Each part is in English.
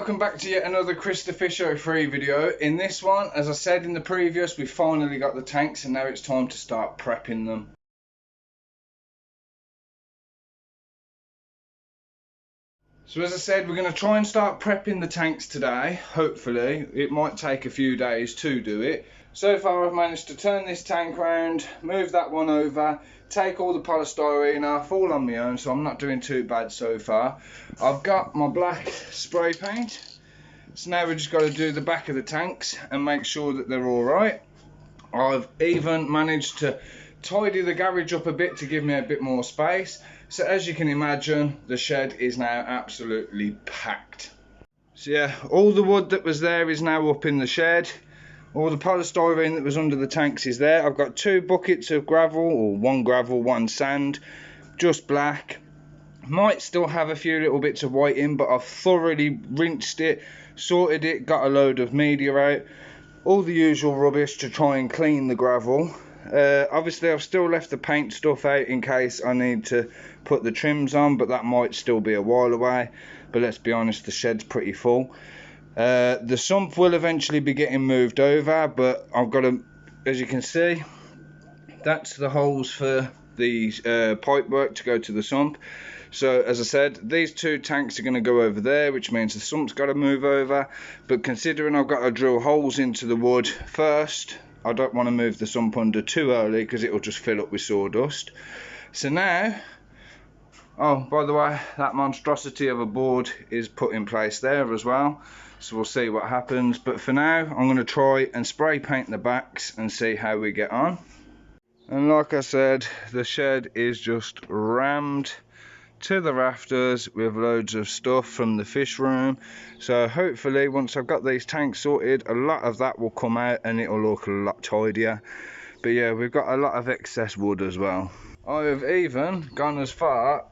welcome back to yet another Christopher Show 3 video. In this one, as I said in the previous, we finally got the tanks and now it's time to start prepping them. So as I said, we're going to try and start prepping the tanks today, hopefully. It might take a few days to do it. So far I've managed to turn this tank round, move that one over, take all the polystyrene off, all on my own, so I'm not doing too bad so far. I've got my black spray paint, so now we've just got to do the back of the tanks and make sure that they're alright. I've even managed to tidy the garage up a bit to give me a bit more space. So as you can imagine, the shed is now absolutely packed. So yeah, all the wood that was there is now up in the shed. All the polystyrene that was under the tanks is there. I've got 2 buckets of gravel, or 1 gravel, 1 sand, just black. Might still have a few little bits of white in, but I've thoroughly rinsed it, sorted it, got a load of media out. All the usual rubbish to try and clean the gravel. Obviously I've still left the paint stuff out in case I need to put the trims on, but that might still be a while away. But let's be honest, the shed's pretty full. The sump will eventually be getting moved over, but I've got to, as you can see, that's the holes for the pipe work to go to the sump. So as I said, these 2 tanks are going to go over there, which means the sump's got to move over. But considering I've got to drill holes into the wood first, I don't want to move the sump under too early because it will just fill up with sawdust. So now, oh, by the way, that monstrosity of a board is put in place there as well. So we'll see what happens. But for now, I'm going to try and spray paint the backs and see how we get on. And like I said, the shed is just rammed to the rafters with loads of stuff from the fish room. So hopefully once I've got these tanks sorted, a lot of that will come out and it'll look a lot tidier. But yeah, we've got a lot of excess wood as well. I have even gone as far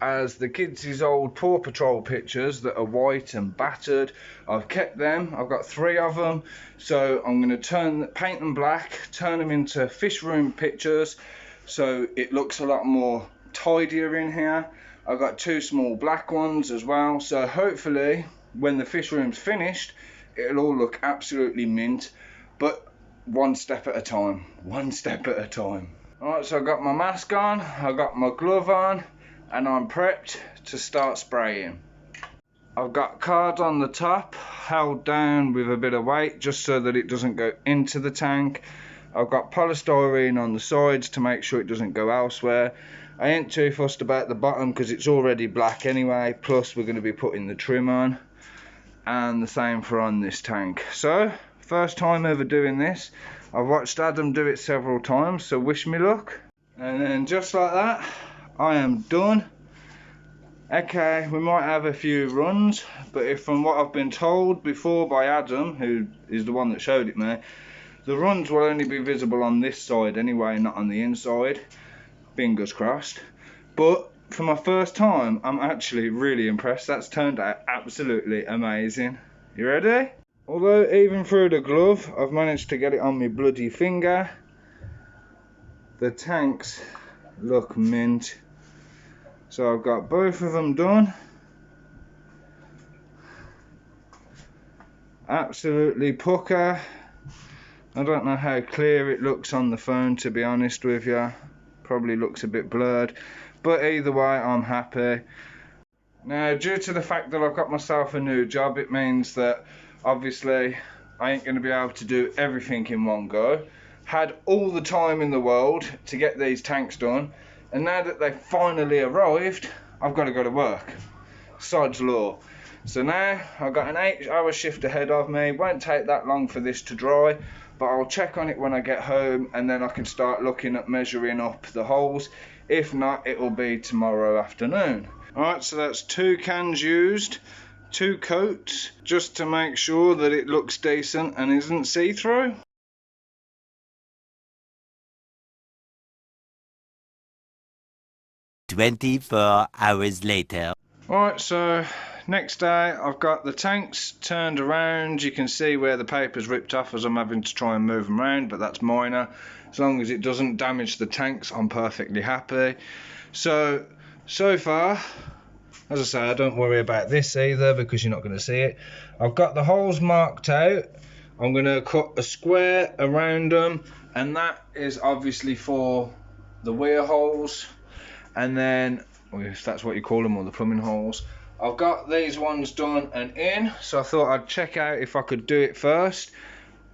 as the kids' old Paw Patrol pictures that are white and battered. I've kept them. I've got 3 of them, so I'm going to paint them black, turn them into fish room pictures so it looks a lot more tidier in here. I've got 2 small black ones as well, so hopefully when the fish room's finished it'll all look absolutely mint, but one step at a time, one step at a time. Alright, so I've got my mask on, I've got my glove on, and I'm prepped to start spraying. I've got card on the top held down with a bit of weight just so that it doesn't go into the tank. I've got polystyrene on the sides to make sure it doesn't go elsewhere. I ain't too fussed about the bottom because it's already black anyway, plus we're going to be putting the trim on, and the same for on this tank. So first time ever doing this. I've watched Adam do it several times, so wish me luck. And then just like that, I am done. Okay, we might have a few runs, but if from what I've been told before by Adam, who is the one that showed it me, the runs will only be visible on this side anyway, not on the inside. Fingers crossed. But for my first time, I'm actually really impressed. That's turned out absolutely amazing. You ready? Although even through the glove, I've managed to get it on my bloody finger. The tanks look mint. So I've got both of them done. Absolutely pucker. I don't know how clear it looks on the phone, to be honest with you. Probably looks a bit blurred, but either way I'm happy. Now, due to the fact that I've got myself a new job, it means that obviously I ain't going to be able to do everything in one go. Had all the time in the world to get these tanks done, and now that they've finally arrived, I've got to go to work. Sod's law. So now I've got an 8-hour shift ahead of me. Won't take that long for this to dry, but I'll check on it when I get home, and then I can start looking at measuring up the holes. If not, it will be tomorrow afternoon. Alright, so that's 2 cans used, 2 coats, just to make sure that it looks decent and isn't see-through. "24 hours later." Alright, so next day I've got the tanks turned around. You can see where the paper's ripped off as I'm having to try and move them around, but that's minor. As long as it doesn't damage the tanks, I'm perfectly happy. So far As I say, don't worry about this either because you're not going to see it. I've got the holes marked out. I'm going to cut a square around them, and that is obviously for the weir holes, and then, if that's what you call them, or the plumbing holes. I've got these ones done and in, so I thought I'd check out if I could do it first.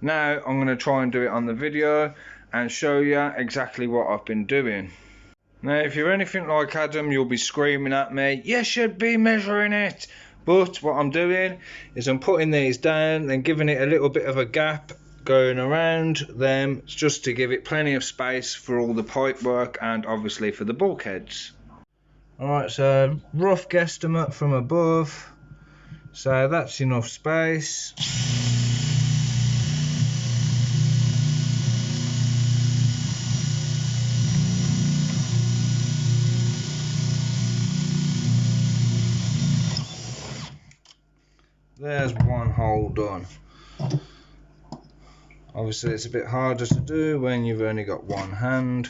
Now I'm going to try and do it on the video and show you exactly what I've been doing. Now, if you're anything like Adam, you'll be screaming at me, you should be measuring it. But what I'm doing is I'm putting these down and giving it a little bit of a gap going around them, just to give it plenty of space for all the pipe work and obviously for the bulkheads. Alright, so rough guesstimate from above. So that's enough space. There's one hole done. Obviously it's a bit harder to do when you've only got one hand,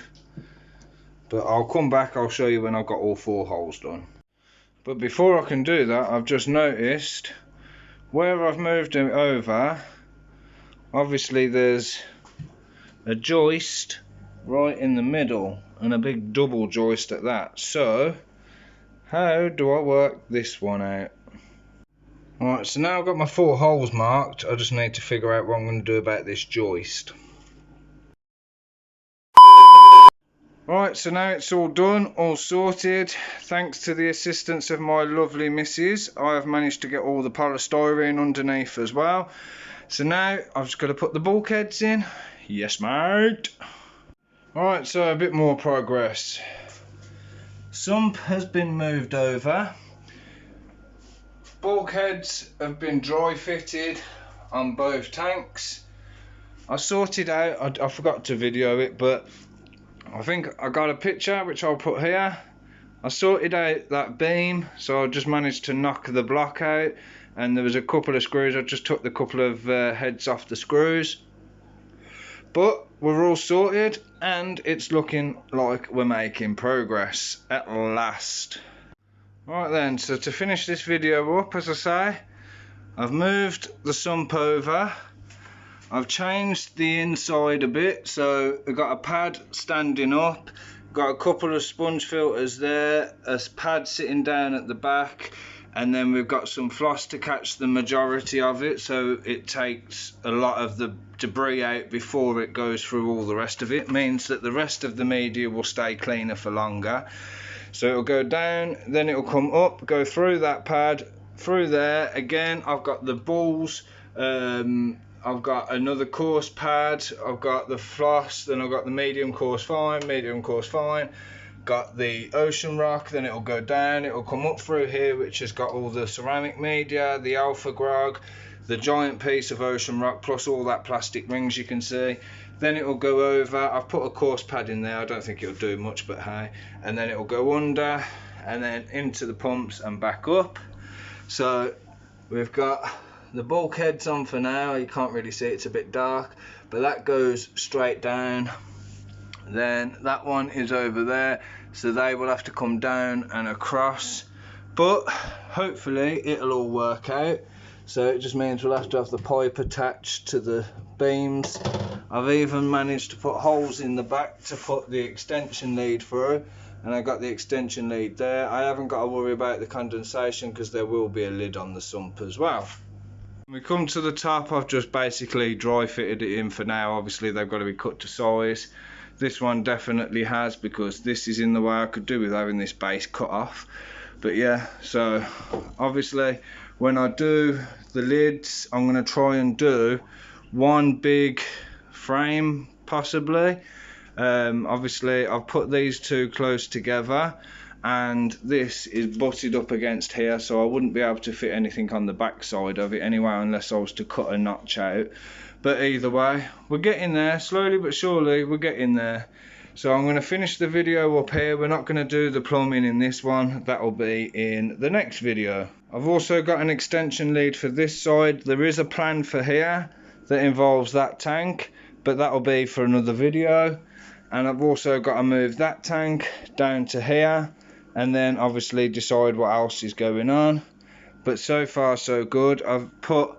but I'll come back, I'll show you when I've got all 4 holes done. But before I can do that, I've just noticed where I've moved it over, obviously there's a joist right in the middle, and a big double joist at that. So how do I work this one out? Alright, so now I've got my 4 holes marked, I just need to figure out what I'm going to do about this joist. Right, so now it's all done, all sorted. Thanks to the assistance of my lovely missus, I have managed to get all the polystyrene underneath as well. So now I've just got to put the bulkheads in. Yes, mate. Alright, so a bit more progress. Sump has been moved over. Bulkheads have been dry fitted on both tanks. I sorted out, I forgot to video it, but I think I got a picture which I'll put here. I sorted out that beam, so I just managed to knock the block out, and there was a couple of screws. I just took the couple of heads off the screws, but we're all sorted and it's looking like we're making progress at last. Right then, so to finish this video up, as I say, I've moved the sump over. I've changed the inside a bit, so we've got a pad standing up, got a couple of sponge filters there, a pad sitting down at the back, and then we've got some floss to catch the majority of it, so it takes a lot of the debris out before it goes through all the rest of it. Means that the rest of the media will stay cleaner for longer. So it'll go down, then it'll come up, go through that pad, through there. Again, I've got the balls, I've got another coarse pad, I've got the floss, then I've got the medium coarse fine, got the ocean rock, then it'll go down, it'll come up through here, which has got all the ceramic media, the alpha grog, the giant piece of ocean rock, plus all that plastic rings you can see. Then it'll go over, I've put a coarse pad in there, I don't think it'll do much, but hey, and then it'll go under, and then into the pumps and back up. So we've got the bulkheads on for now. You can't really see, it's a bit dark, but that goes straight down. Then that one is over there, so they will have to come down and across, but hopefully it'll all work out. So it just means we'll have to have the pipe attached to the beams. I've even managed to put holes in the back to put the extension lead through, and I got the extension lead there. I haven't got to worry about the condensation because there will be a lid on the sump as well. When we come to the top, I've just basically dry fitted it in for now. Obviously they've got to be cut to size. This one definitely has, because this is in the way. I could do with having this base cut off, but yeah. So obviously when I do the lids, I'm going to try and do one big frame possibly. Obviously I've put these two close together, and this is butted up against here, so I wouldn't be able to fit anything on the back side of it anyway, unless I was to cut a notch out. But either way, we're getting there, slowly but surely we're getting there. So I'm going to finish the video up here. We're not going to do the plumbing in this one, that will be in the next video. I've also got an extension lead for this side. There is a plan for here that involves that tank, but that will be for another video. And I've also got to move that tank down to here, and then obviously decide what else is going on. But so far so good. I've put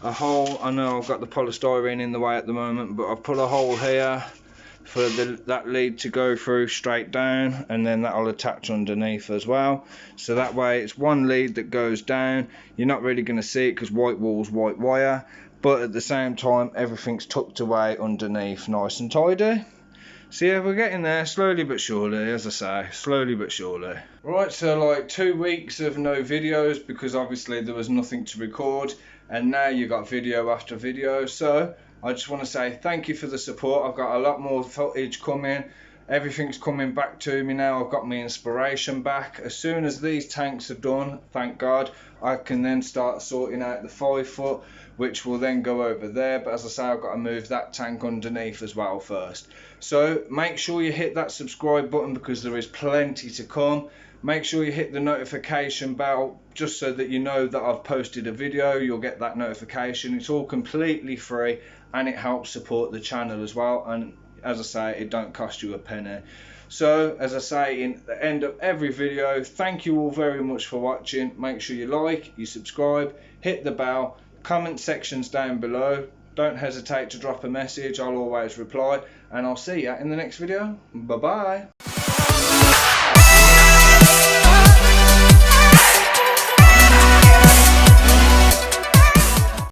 a hole, I know I've got the polystyrene in the way at the moment, but I've put a hole here for that lead to go through straight down, and then that'll attach underneath as well, so that way it's one lead that goes down. You're not really going to see it because white wall's white wire, but at the same time everything's tucked away underneath nice and tidy. So yeah, we're getting there slowly but surely, as I say, slowly but surely. Right, so like 2 weeks of no videos because obviously there was nothing to record, and now you got video after video. So I just want to say thank you for the support. I've got a lot more footage coming. Everything's coming back to me now. I've got my inspiration back. As soon as these tanks are done, thank God, I can then start sorting out the 5 foot, which will then go over there. But as I say, I've got to move that tank underneath as well first. So make sure you hit that subscribe button because there is plenty to come. Make sure you hit the notification bell just so that you know that I've posted a video. You'll get that notification. It's all completely free and it helps support the channel as well. And as I say, it don't cost you a penny. So as I say in the end of every video, thank you all very much for watching. Make sure you like, you subscribe, hit the bell, comment sections down below. Don't hesitate to drop a message, I'll always reply, and I'll see you in the next video. Bye bye.